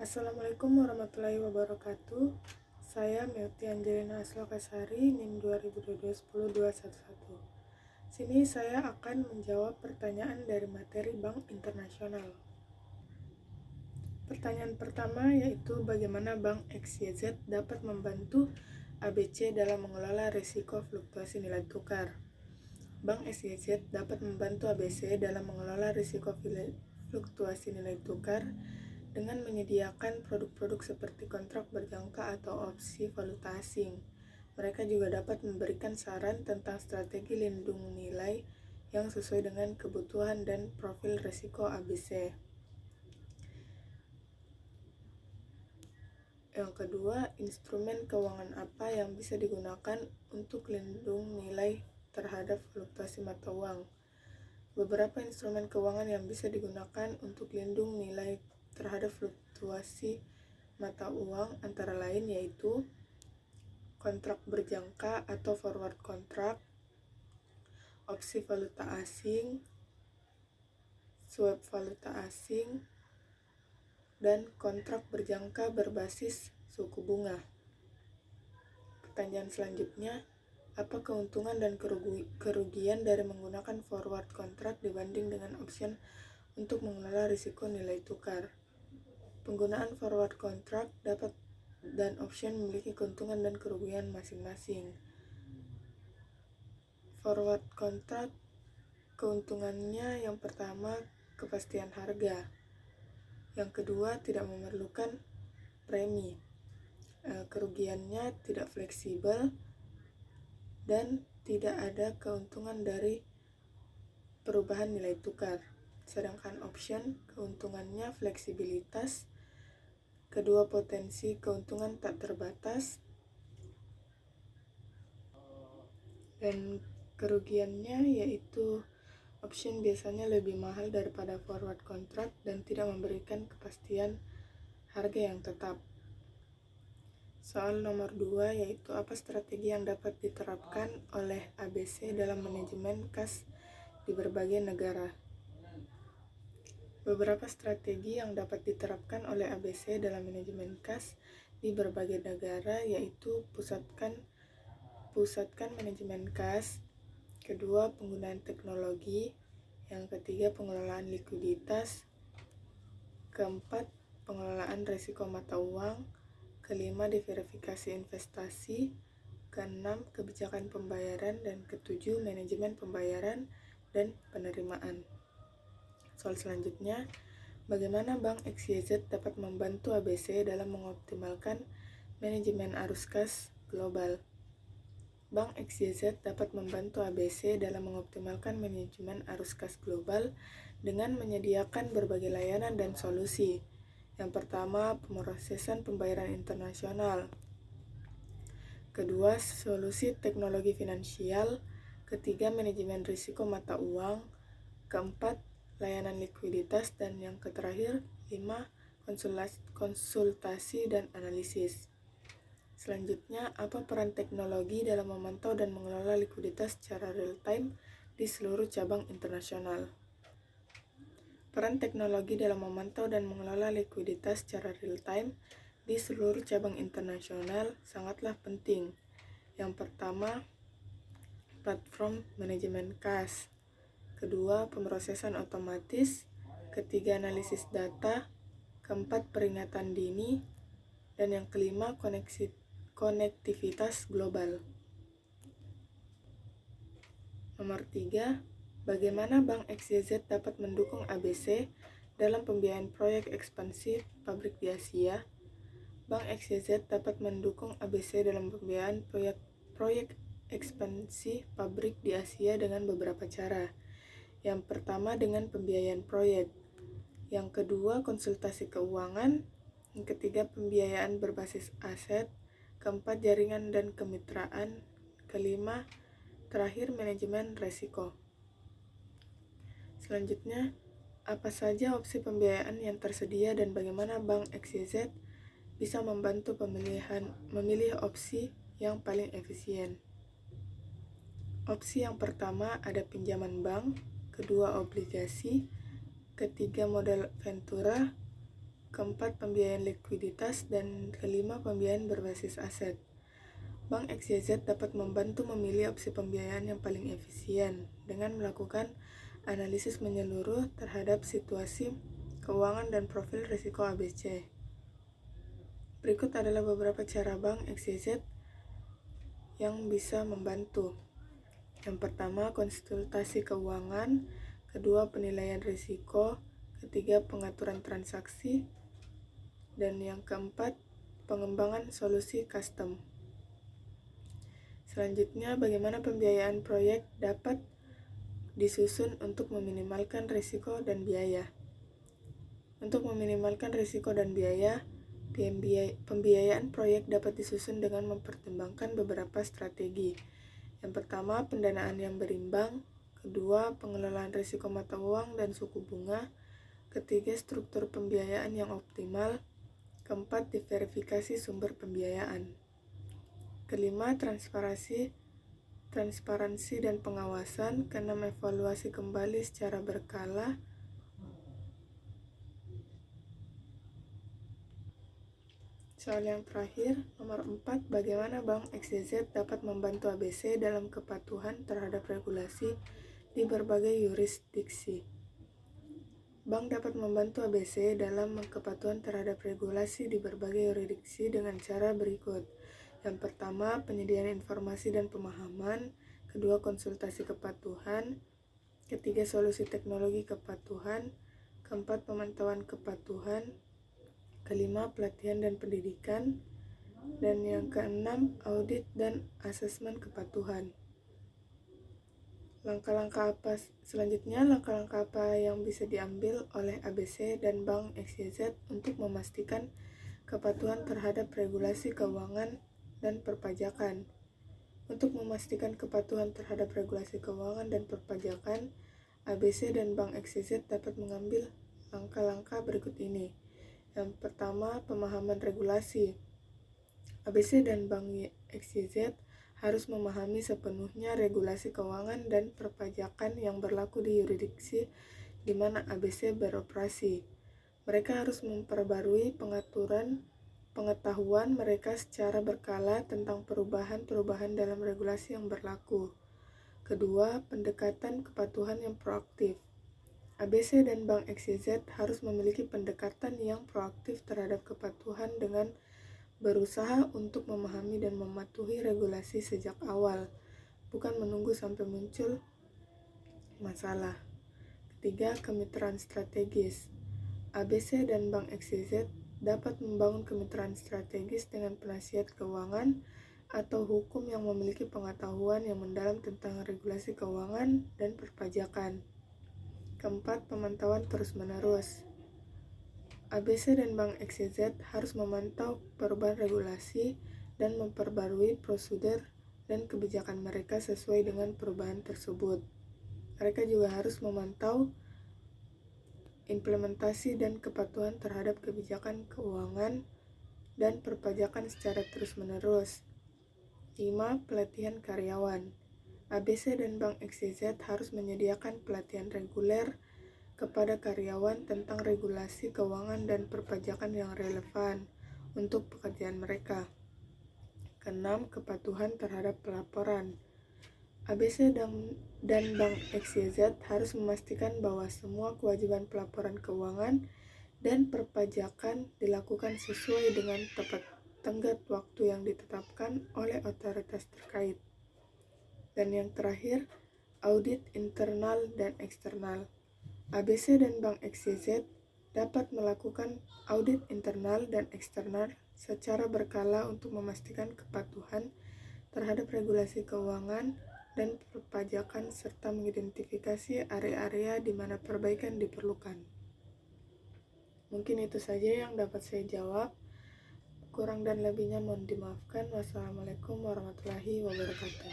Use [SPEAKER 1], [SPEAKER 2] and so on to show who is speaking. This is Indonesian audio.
[SPEAKER 1] Assalamualaikum warahmatullahi wabarakatuh. Saya Meuti Angelina Aslokasari, NIM 2022 Sini saya akan menjawab pertanyaan dari materi Bank Internasional. Pertanyaan pertama yaitu bagaimana Bank XYZ dapat membantu ABC dalam mengelola risiko fluktuasi nilai tukar. Bank XYZ dapat membantu ABC dalam mengelola risiko fluktuasi nilai tukar dengan menyediakan produk-produk seperti kontrak berjangka atau opsi valuta asing. Mereka juga dapat memberikan saran tentang strategi lindung nilai yang sesuai dengan kebutuhan dan profil risiko ABC. Yang kedua, instrumen keuangan apa yang bisa digunakan untuk lindung nilai terhadap fluktuasi mata uang? Beberapa instrumen keuangan yang bisa digunakan untuk lindung nilai terhadap fluktuasi mata uang antara lain yaitu kontrak berjangka atau forward contract, opsi valuta asing, swap valuta asing, dan kontrak berjangka berbasis suku bunga. Pertanyaan selanjutnya, apa keuntungan dan kerugian dari menggunakan forward contract dibanding dengan option untuk mengelola risiko nilai tukar? Penggunaan forward contract dan option memiliki keuntungan dan kerugian masing-masing. Forward contract, keuntungannya yang pertama kepastian harga. Yang kedua tidak memerlukan premi. Kerugiannya tidak fleksibel dan tidak ada keuntungan dari perubahan nilai tukar. Sedangkan option keuntungannya fleksibilitas. Kedua, potensi keuntungan tak terbatas. Dan kerugiannya yaitu option biasanya lebih mahal daripada forward contract dan tidak memberikan kepastian harga yang tetap. Soal nomor 2 yaitu apa strategi yang dapat diterapkan oleh ABC dalam manajemen kas di berbagai negara? Beberapa strategi yang dapat diterapkan oleh ABC dalam manajemen kas di berbagai negara yaitu pusatkan manajemen kas, kedua penggunaan teknologi, yang ketiga pengelolaan likuiditas, keempat pengelolaan risiko mata uang, kelima diverifikasi investasi, keenam kebijakan pembayaran, dan ketujuh manajemen pembayaran dan penerimaan. Soal selanjutnya, bagaimana Bank XYZ dapat membantu ABC dalam mengoptimalkan manajemen arus kas global? Bank XYZ dapat membantu ABC dalam mengoptimalkan manajemen arus kas global dengan menyediakan berbagai layanan dan solusi. Yang pertama, pemrosesan pembayaran internasional. Kedua, solusi teknologi finansial. Ketiga, manajemen risiko mata uang. Keempat, layanan likuiditas. Dan yang terakhir, 5, konsultasi dan analisis. Selanjutnya, apa peran teknologi dalam memantau dan mengelola likuiditas secara real-time di seluruh cabang internasional? Peran teknologi dalam memantau dan mengelola likuiditas secara real-time di seluruh cabang internasional sangatlah penting. Yang pertama, platform manajemen kas. Kedua, pemrosesan otomatis. Ketiga, analisis data. Keempat, peringatan dini. Dan yang kelima, konektivitas global. Nomor 3, bagaimana Bank XYZ dapat mendukung ABC dalam pembiayaan proyek ekspansi pabrik di Asia? Bank XYZ dapat mendukung ABC dalam pembiayaan proyek ekspansi pabrik di Asia dengan beberapa cara. Yang pertama, dengan pembiayaan proyek. Yang kedua, konsultasi keuangan. Yang ketiga, pembiayaan berbasis aset. Keempat, jaringan dan kemitraan. Kelima, terakhir, manajemen risiko. Selanjutnya, apa saja opsi pembiayaan yang tersedia dan bagaimana Bank XYZ bisa membantu memilih opsi yang paling efisien? Opsi yang pertama ada pinjaman bank, kedua obligasi, ketiga modal ventura, keempat pembiayaan likuiditas, dan kelima pembiayaan berbasis aset. Bank XYZ dapat membantu memilih opsi pembiayaan yang paling efisien dengan melakukan analisis menyeluruh terhadap situasi keuangan dan profil risiko ABC. Berikut adalah beberapa cara Bank XYZ yang bisa membantu. Yang pertama, konsultasi keuangan. Kedua, penilaian risiko. Ketiga, pengaturan transaksi. Dan yang keempat, pengembangan solusi custom. Selanjutnya, bagaimana pembiayaan proyek dapat disusun untuk meminimalkan risiko dan biaya. Untuk meminimalkan risiko dan biaya, pembiayaan proyek dapat disusun dengan mempertimbangkan beberapa strategi. Yang pertama, pendanaan yang berimbang. Kedua, pengelolaan risiko mata uang dan suku bunga. Ketiga, struktur pembiayaan yang optimal. Keempat, diverifikasi sumber pembiayaan. Kelima, transparansi dan pengawasan. Keenam, evaluasi kembali secara berkala. Soal yang terakhir, nomor 4, bagaimana Bank XYZ dapat membantu ABC dalam kepatuhan terhadap regulasi di berbagai yurisdiksi. Bank dapat membantu ABC dalam kepatuhan terhadap regulasi di berbagai yurisdiksi dengan cara berikut. Yang pertama, penyediaan informasi dan pemahaman. Kedua, konsultasi kepatuhan. Ketiga, solusi teknologi kepatuhan. Keempat, pemantauan kepatuhan. Kelima, pelatihan dan pendidikan. Dan yang keenam, audit dan asesmen kepatuhan. Langkah-langkah apa yang bisa diambil oleh ABC dan Bank XYZ untuk memastikan kepatuhan terhadap regulasi keuangan dan perpajakan. Untuk memastikan kepatuhan terhadap regulasi keuangan dan perpajakan, ABC dan Bank XYZ dapat mengambil langkah-langkah berikut ini. Yang pertama, pemahaman regulasi. ABC dan Bank XYZ harus memahami sepenuhnya regulasi keuangan dan perpajakan yang berlaku di yurisdiksi di mana ABC beroperasi. Mereka harus memperbarui pengetahuan mereka secara berkala tentang perubahan-perubahan dalam regulasi yang berlaku. Kedua, pendekatan kepatuhan yang proaktif. ABC dan Bank XYZ harus memiliki pendekatan yang proaktif terhadap kepatuhan dengan berusaha untuk memahami dan mematuhi regulasi sejak awal, bukan menunggu sampai muncul masalah. Ketiga, kemitraan strategis. ABC dan Bank XYZ dapat membangun kemitraan strategis dengan penasihat keuangan atau hukum yang memiliki pengetahuan yang mendalam tentang regulasi keuangan dan perpajakan. Keempat, pemantauan terus-menerus. ABC dan Bank XYZ harus memantau perubahan regulasi dan memperbarui prosedur dan kebijakan mereka sesuai dengan perubahan tersebut. Mereka juga harus memantau implementasi dan kepatuhan terhadap kebijakan keuangan dan perpajakan secara terus-menerus. 5. Pelatihan karyawan. ABC dan Bank XYZ harus menyediakan pelatihan reguler kepada karyawan tentang regulasi keuangan dan perpajakan yang relevan untuk pekerjaan mereka. Keenam, kepatuhan terhadap pelaporan. ABC dan Bank XYZ harus memastikan bahwa semua kewajiban pelaporan keuangan dan perpajakan dilakukan sesuai dengan tenggat waktu yang ditetapkan oleh otoritas terkait. Dan yang terakhir, audit internal dan eksternal. ABC dan Bank XYZ dapat melakukan audit internal dan eksternal secara berkala untuk memastikan kepatuhan terhadap regulasi keuangan dan perpajakan serta mengidentifikasi area-area di mana perbaikan diperlukan. Mungkin itu saja yang dapat saya jawab. Kurang dan lebihnya mohon dimaafkan. Wassalamualaikum warahmatullahi wabarakatuh.